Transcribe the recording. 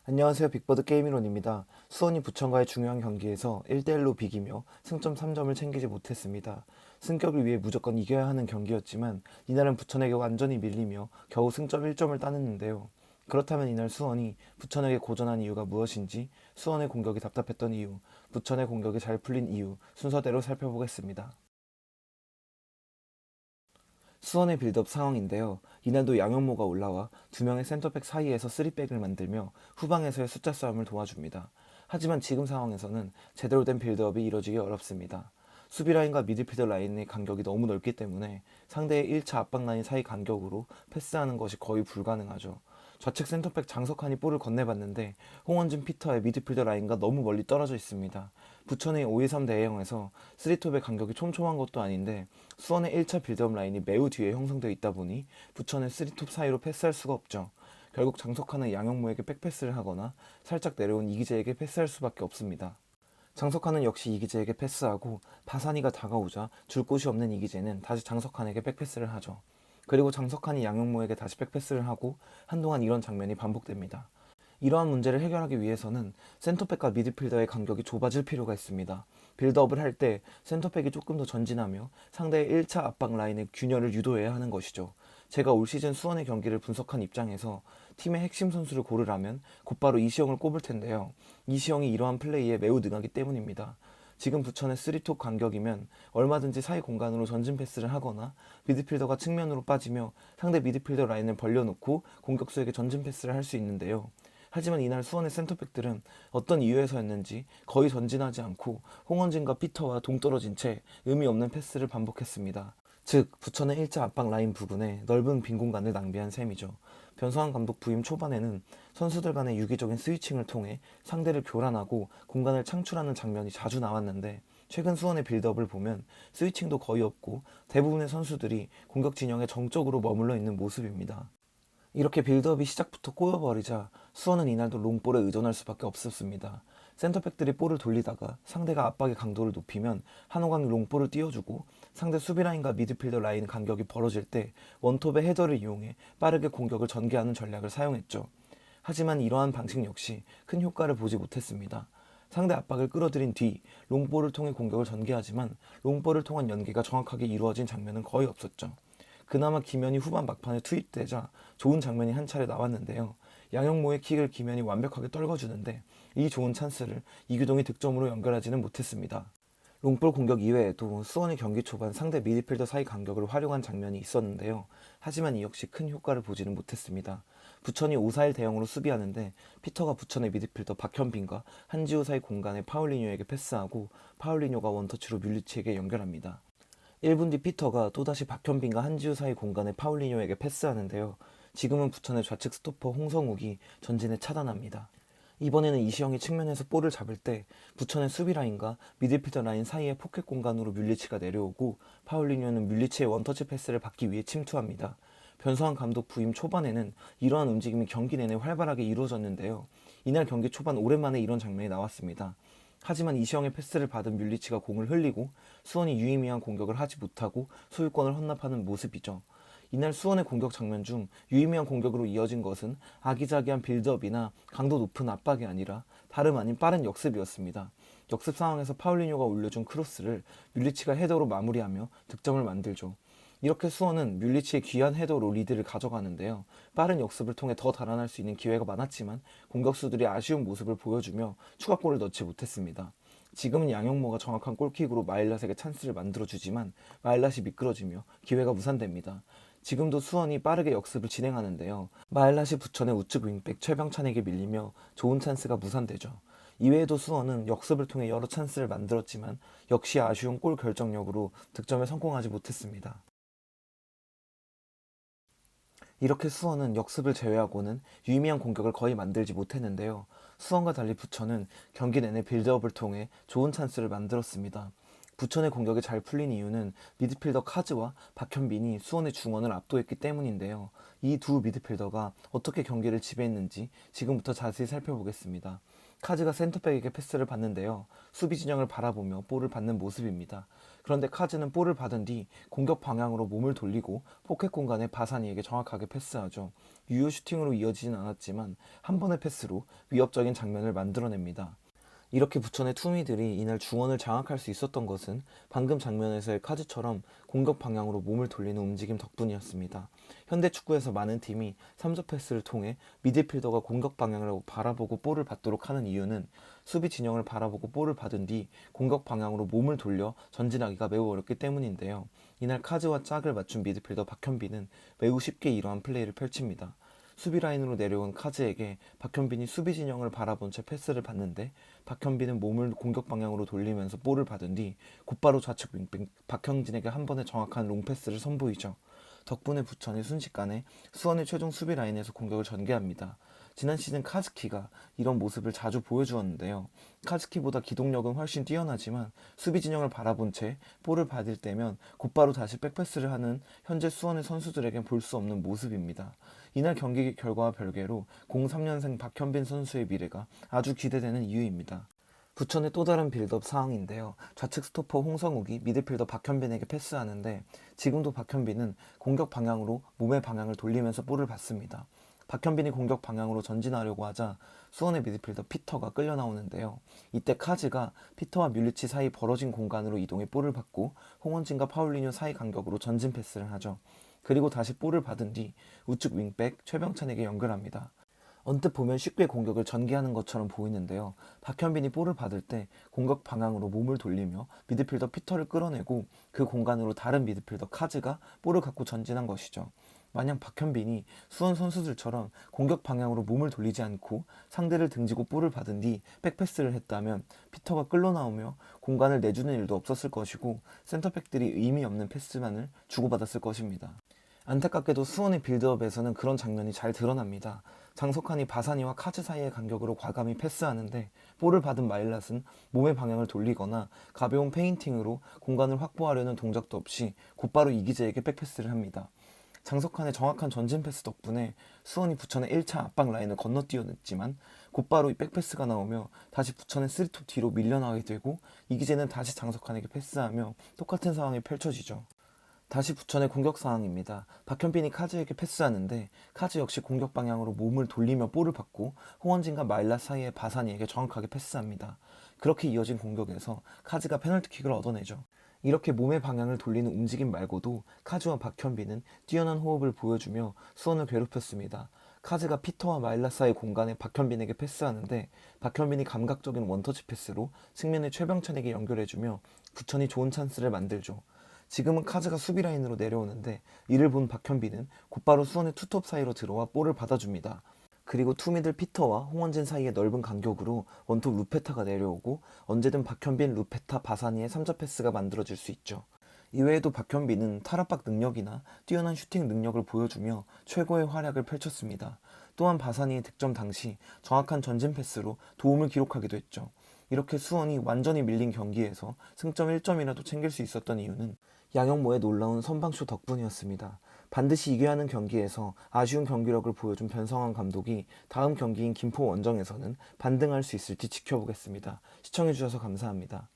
안녕하세요. 빅버드 게임이론입니다. 수원이 부천과의 중요한 경기에서 1대1로 비기며 승점 3점을 챙기지 못했습니다. 승격을 위해 무조건 이겨야 하는 경기였지만 이날은 부천에게 완전히 밀리며 겨우 승점 1점을 따냈는데요. 그렇다면 이날 수원이 부천에게 고전한 이유가 무엇인지, 수원의 공격이 답답했던 이유, 부천의 공격이 잘 풀린 이유, 순서대로 살펴보겠습니다. 수원의 빌드업 상황인데요. 이날도 양현모가 올라와 두 명의 센터백 사이에서 쓰리백을 만들며 후방에서의 숫자 싸움을 도와줍니다. 하지만 지금 상황에서는 제대로 된 빌드업이 이뤄지기 어렵습니다. 수비 라인과 미드필더 라인의 간격이 너무 넓기 때문에 상대의 1차 압박 라인 사이 간격으로 패스하는 것이 거의 불가능하죠. 좌측 센터백 장석환이 볼을 건네봤는데 홍원진 피터의 미드필더 라인과 너무 멀리 떨어져 있습니다. 부천의 5-2-3 대형에서 3톱의 간격이 촘촘한 것도 아닌데 수원의 1차 빌드업 라인이 매우 뒤에 형성되어 있다 보니 부천의 3톱 사이로 패스할 수가 없죠. 결국 장석환은 양영모에게 백패스를 하거나 살짝 내려온 이기재에게 패스할 수밖에 없습니다. 장석환은 역시 이기재에게 패스하고 바산이가 다가오자 줄 곳이 없는 이기재는 다시 장석환에게 백패스를 하죠. 그리고 장석환이 양영모에게 다시 백패스를 하고 한동안 이런 장면이 반복됩니다. 이러한 문제를 해결하기 위해서는 센터백과 미드필더의 간격이 좁아질 필요가 있습니다. 빌드업을 할 때 센터백이 조금 더 전진하며 상대의 1차 압박 라인의 균열을 유도해야 하는 것이죠. 제가 올 시즌 수원의 경기를 분석한 입장에서 팀의 핵심 선수를 고르라면 곧바로 이시영을 꼽을 텐데요. 이시영이 이러한 플레이에 매우 능하기 때문입니다. 지금 부천의 3톱 간격이면 얼마든지 사이 공간으로 전진 패스를 하거나 미드필더가 측면으로 빠지며 상대 미드필더 라인을 벌려놓고 공격수에게 전진 패스를 할 수 있는데요. 하지만 이날 수원의 센터백들은 어떤 이유에서였는지 거의 전진하지 않고 홍원진과 피터와 동떨어진 채 의미 없는 패스를 반복했습니다. 즉 부천의 1차 압박 라인 부근에 넓은 빈 공간을 낭비한 셈이죠. 변성환 감독 부임 초반에는 선수들 간의 유기적인 스위칭을 통해 상대를 교란하고 공간을 창출하는 장면이 자주 나왔는데 최근 수원의 빌드업을 보면 스위칭도 거의 없고 대부분의 선수들이 공격 진영에 정적으로 머물러 있는 모습입니다. 이렇게 빌드업이 시작부터 꼬여버리자 수원은 이날도 롱볼에 의존할 수밖에 없었습니다. 센터백들이 볼을 돌리다가 상대가 압박의 강도를 높이면 한호강이 롱볼을 띄워주고 상대 수비라인과 미드필더 라인 간격이 벌어질 때 원톱의 헤더를 이용해 빠르게 공격을 전개하는 전략을 사용했죠. 하지만 이러한 방식 역시 큰 효과를 보지 못했습니다. 상대 압박을 끌어들인 뒤 롱볼을 통해 공격을 전개하지만 롱볼을 통한 연계가 정확하게 이루어진 장면은 거의 없었죠. 그나마 김현이 후반 막판에 투입되자 좋은 장면이 한 차례 나왔는데요. 양영모의 킥을 김현이 완벽하게 떨궈주는데 이 좋은 찬스를 이규동이 득점으로 연결하지는 못했습니다. 롱볼 공격 이외에도 수원의 경기 초반 상대 미드필더 사이 간격을 활용한 장면이 있었는데요. 하지만 이 역시 큰 효과를 보지는 못했습니다. 부천이 5-4-1 대형으로 수비하는데 피터가 부천의 미드필더 박현빈과 한지우 사이 공간에 파울리뉴에게 패스하고 파울리뉴가 원터치로 뮬리치에게 연결합니다. 1분 뒤 피터가 또다시 박현빈과 한지우 사이 공간에 파울리뉴에게 패스하는데요. 지금은 부천의 좌측 스토퍼 홍성욱이 전진에 차단합니다. 이번에는 이시영이 측면에서 볼을 잡을 때 부천의 수비 라인과 미드필더 라인 사이의 포켓 공간으로 뮬리치가 내려오고 파울리뉴는 뮬리치의 원터치 패스를 받기 위해 침투합니다. 변성환 감독 부임 초반에는 이러한 움직임이 경기 내내 활발하게 이루어졌는데요. 이날 경기 초반 오랜만에 이런 장면이 나왔습니다. 하지만 이시영의 패스를 받은 뮬리치가 공을 흘리고 수원이 유의미한 공격을 하지 못하고 소유권을 헌납하는 모습이죠. 이날 수원의 공격 장면 중 유의미한 공격으로 이어진 것은 아기자기한 빌드업이나 강도 높은 압박이 아니라 다름 아닌 빠른 역습이었습니다. 역습 상황에서 파울리뉴가 올려준 크로스를 뮬리치가 헤더로 마무리하며 득점을 만들죠. 이렇게 수원은 뮬리치의 귀한 헤더로 리드를 가져가는데요. 빠른 역습을 통해 더 달아날 수 있는 기회가 많았지만 공격수들이 아쉬운 모습을 보여주며 추가골을 넣지 못했습니다. 지금은 양영모가 정확한 골킥으로 마일랏에게 찬스를 만들어주지만 마일랏이 미끄러지며 기회가 무산됩니다. 지금도 수원이 빠르게 역습을 진행하는데요. 마일랏이 부천의 우측 윙백 최병찬에게 밀리며 좋은 찬스가 무산되죠. 이외에도 수원은 역습을 통해 여러 찬스를 만들었지만 역시 아쉬운 골 결정력으로 득점에 성공하지 못했습니다. 이렇게 수원은 역습을 제외하고는 유의미한 공격을 거의 만들지 못했는데요. 수원과 달리 부천은 경기 내내 빌드업을 통해 좋은 찬스를 만들었습니다. 부천의 공격이 잘 풀린 이유는 미드필더 카즈와 박현빈이 수원의 중원을 압도했기 때문인데요. 이 두 미드필더가 어떻게 경기를 지배했는지 지금부터 자세히 살펴보겠습니다. 카즈가 센터백에게 패스를 받는데요. 수비 진영을 바라보며 볼을 받는 모습입니다. 그런데 카즈는 볼을 받은 뒤 공격 방향으로 몸을 돌리고 포켓 공간에 바사니에게 정확하게 패스하죠. 유효 슈팅으로 이어지진 않았지만 한 번의 패스로 위협적인 장면을 만들어냅니다. 이렇게 부천의 투미들이 이날 중원을 장악할 수 있었던 것은 방금 장면에서의 카즈처럼 공격 방향으로 몸을 돌리는 움직임 덕분이었습니다. 현대 축구에서 많은 팀이 3점 패스를 통해 미드필더가 공격 방향을 바라보고 볼을 받도록 하는 이유는 수비 진영을 바라보고 볼을 받은 뒤 공격 방향으로 몸을 돌려 전진하기가 매우 어렵기 때문인데요. 이날 카즈와 짝을 맞춘 미드필더 박현빈은 매우 쉽게 이러한 플레이를 펼칩니다. 수비 라인으로 내려온 카즈에게 박현빈이 수비 진영을 바라본 채 패스를 받는데 박현빈은 몸을 공격 방향으로 돌리면서 볼을 받은 뒤 곧바로 좌측 윙백 박형진에게 한 번의 정확한 롱패스를 선보이죠. 덕분에 부천이 순식간에 수원의 최종 수비 라인에서 공격을 전개합니다. 지난 시즌 카즈키가 이런 모습을 자주 보여주었는데요. 카즈키보다 기동력은 훨씬 뛰어나지만 수비 진영을 바라본 채 볼을 받을 때면 곧바로 다시 백패스를 하는 현재 수원의 선수들에겐 볼 수 없는 모습입니다. 이날 경기 결과와 별개로 03년생 박현빈 선수의 미래가 아주 기대되는 이유입니다. 부천의 또 다른 빌드업 상황인데요. 좌측 스토퍼 홍성욱이 미드필더 박현빈에게 패스하는데 지금도 박현빈은 공격 방향으로 몸의 방향을 돌리면서 볼을 받습니다. 박현빈이 공격 방향으로 전진하려고 하자 수원의 미드필더 피터가 끌려 나오는데요. 이때 카즈가 피터와 뮬리치 사이 벌어진 공간으로 이동해 볼을 받고 홍원진과 파울리뉴 사이 간격으로 전진 패스를 하죠. 그리고 다시 볼을 받은 뒤 우측 윙백 최병찬에게 연결합니다. 언뜻 보면 쉽게 공격을 전개하는 것처럼 보이는데요. 박현빈이 볼을 받을 때 공격 방향으로 몸을 돌리며 미드필더 피터를 끌어내고 그 공간으로 다른 미드필더 카즈가 볼을 갖고 전진한 것이죠. 만약 박현빈이 수원 선수들처럼 공격 방향으로 몸을 돌리지 않고 상대를 등지고 볼을 받은 뒤 백패스를 했다면 피터가 끌려 나오며 공간을 내주는 일도 없었을 것이고 센터백들이 의미 없는 패스만을 주고받았을 것입니다. 안타깝게도 수원의 빌드업에서는 그런 장면이 잘 드러납니다. 장석환이 바사니와 카즈 사이의 간격으로 과감히 패스하는데 볼을 받은 마일랏은 몸의 방향을 돌리거나 가벼운 페인팅으로 공간을 확보하려는 동작도 없이 곧바로 이기재에게 백패스를 합니다. 장석환의 정확한 전진 패스 덕분에 수원이 부천의 1차 압박 라인을 건너뛰어냈지만 곧바로 이 백패스가 나오며 다시 부천의 3톱 뒤로 밀려나게 되고 이기재는 다시 장석환에게 패스하며 똑같은 상황이 펼쳐지죠. 다시 부천의 공격 상황입니다. 박현빈이 카즈에게 패스하는데 카즈 역시 공격 방향으로 몸을 돌리며 볼을 받고 홍원진과 마일라 사이의 바사니에게 정확하게 패스합니다. 그렇게 이어진 공격에서 카즈가 페널티킥을 얻어내죠. 이렇게 몸의 방향을 돌리는 움직임 말고도 카즈와 박현빈은 뛰어난 호흡을 보여주며 수원을 괴롭혔습니다. 카즈가 피터와 마일라 사이 공간에 박현빈에게 패스하는데 박현빈이 감각적인 원터치 패스로 측면의 최병찬에게 연결해주며 부천이 좋은 찬스를 만들죠. 지금은 카즈가 수비 라인으로 내려오는데 이를 본 박현빈은 곧바로 수원의 투톱 사이로 들어와 볼을 받아줍니다. 그리고 투미들 피터와 홍원진 사이의 넓은 간격으로 원톱 루페타가 내려오고 언제든 박현빈, 루페타, 바사니의 3자 패스가 만들어질 수 있죠. 이외에도 박현빈은 탈압박 능력이나 뛰어난 슈팅 능력을 보여주며 최고의 활약을 펼쳤습니다. 또한 바사니의 득점 당시 정확한 전진 패스로 도움을 기록하기도 했죠. 이렇게 수원이 완전히 밀린 경기에서 승점 1점이라도 챙길 수 있었던 이유는 양영모의 놀라운 선방쇼 덕분이었습니다. 반드시 이겨야 하는 경기에서 아쉬운 경기력을 보여준 변성환 감독이 다음 경기인 김포 원정에서는 반등할 수 있을지 지켜보겠습니다. 시청해주셔서 감사합니다.